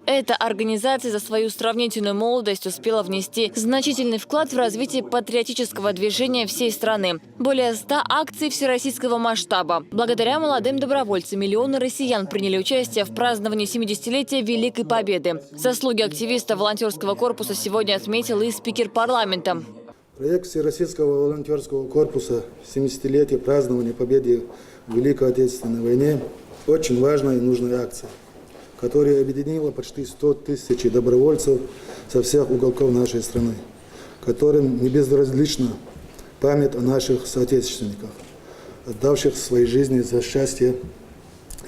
Эта организация за свою сравнительную молодость успела внести значительный вклад в развитие патриотического движения всей страны. Более 100 акций всероссийского масштаба. Благодаря молодым добровольцам миллионы россиян приняли участие в праздновании 70-летия Великой Победы. Заслуги активиста волонтерского корпуса сегодня отметил и спикер парламента. Проект Всероссийского волонтерского корпуса 70-летия празднования победы в Великой Отечественной войне – очень важная и нужная акция, которая объединила почти 100 тысяч добровольцев со всех уголков нашей страны, которым не безразлична память о наших соотечественниках, отдавших свои жизни за счастье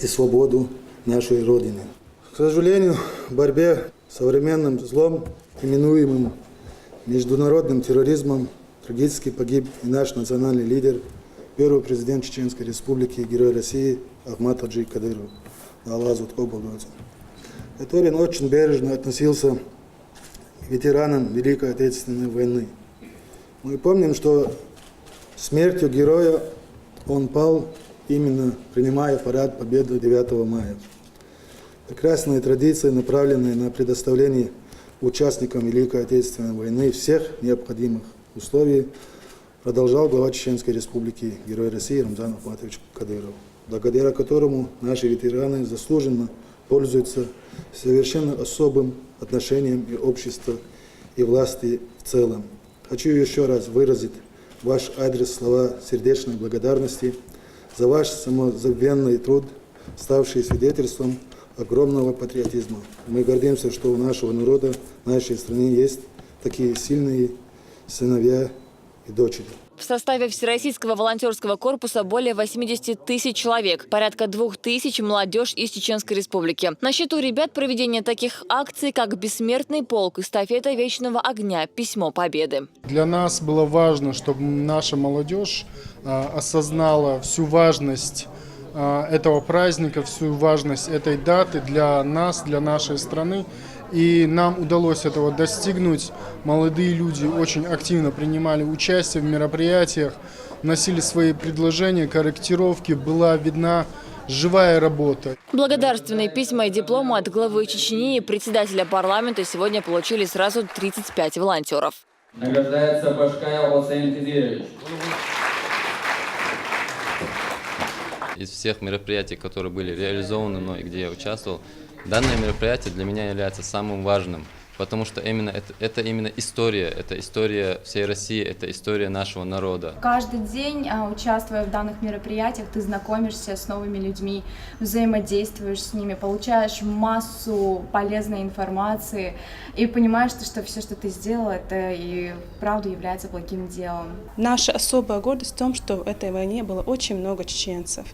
и свободу нашей Родины. К сожалению, в борьбе с современным злом, именуемым международным терроризмом, трагически погиб и наш национальный лидер, первый президент Чеченской Республики, Герой России Ахмат Хаджи Кадыров, который очень бережно относился к ветеранам Великой Отечественной войны. Мы помним, что смертью героя он пал, именно принимая парад Победы 9 мая. Прекрасные традиции, направленные на предоставление участникам Великой Отечественной войны всех необходимых условий, продолжал глава Чеченской Республики, Герой России Рамзан Ахматович Кадыров, благодаря которому наши ветераны заслуженно пользуются совершенно особым отношением и общества, и власти в целом. Хочу еще раз выразить в ваш адрес слова сердечной благодарности за ваш самозабвенный труд, ставший свидетельством огромного патриотизма. Мы гордимся, что у нашего народа, в нашей стране есть такие сильные сыновья и дочери. В составе Всероссийского волонтерского корпуса более 80 тысяч человек, порядка 2000 молодежь из Чеченской Республики. На счету ребят проведение таких акций, как «Бессмертный полк», эстафета Вечного огня, Письмо Победы. Для нас было важно, чтобы наша молодежь осознала всю важность этого праздника, всю важность этой даты для нас, для нашей страны. И нам удалось этого достигнуть. Молодые люди очень активно принимали участие в мероприятиях, вносили свои предложения, корректировки, была видна живая работа. Благодарственные письма и дипломы от главы Чечни и председателя парламента сегодня получили сразу 35 волонтеров. Награждается Башкаев Хусейн Тизирович. Из всех мероприятий, которые были реализованы мной, где я участвовал, данное мероприятие для меня является самым важным, потому что это именно история, это история всей России, это история нашего народа. Каждый день, участвуя в данных мероприятиях, ты знакомишься с новыми людьми, взаимодействуешь с ними, получаешь массу полезной информации и понимаешь, что все, что ты сделал, это и правда является благим делом. Наша особая гордость в том, что в этой войне было очень много чеченцев.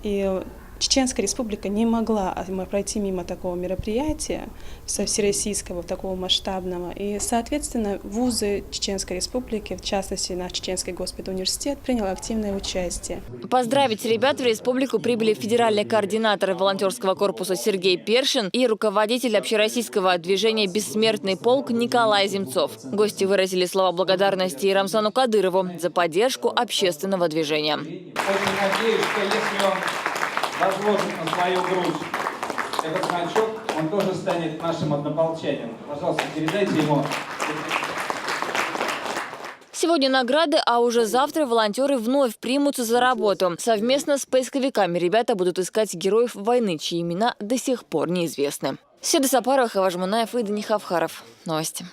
И Чеченская Республика не могла пройти мимо такого мероприятия, всероссийского, такого масштабного. И, соответственно, вузы Чеченской Республики, в частности, наш Чеченский госпедуниверситет, принял активное участие. Поздравить ребят в республику прибыли федеральный координатор волонтерского корпуса Сергей Першин и руководитель общероссийского движения «Бессмертный полк» Николай Земцов. Гости выразили слова благодарности и Рамзану Кадырову за поддержку общественного движения. Очень надеюсь, что если он возложит на свою грудь этот значок, он тоже станет нашим однополчанином. Пожалуйста, передайте ему. Сегодня награды, а уже завтра волонтеры вновь примутся за работу. Совместно с поисковиками ребята будут искать героев войны, чьи имена до сих пор неизвестны. Седа Сапарова, Хаваж Мунаев и Дани Хавхаров. Новости.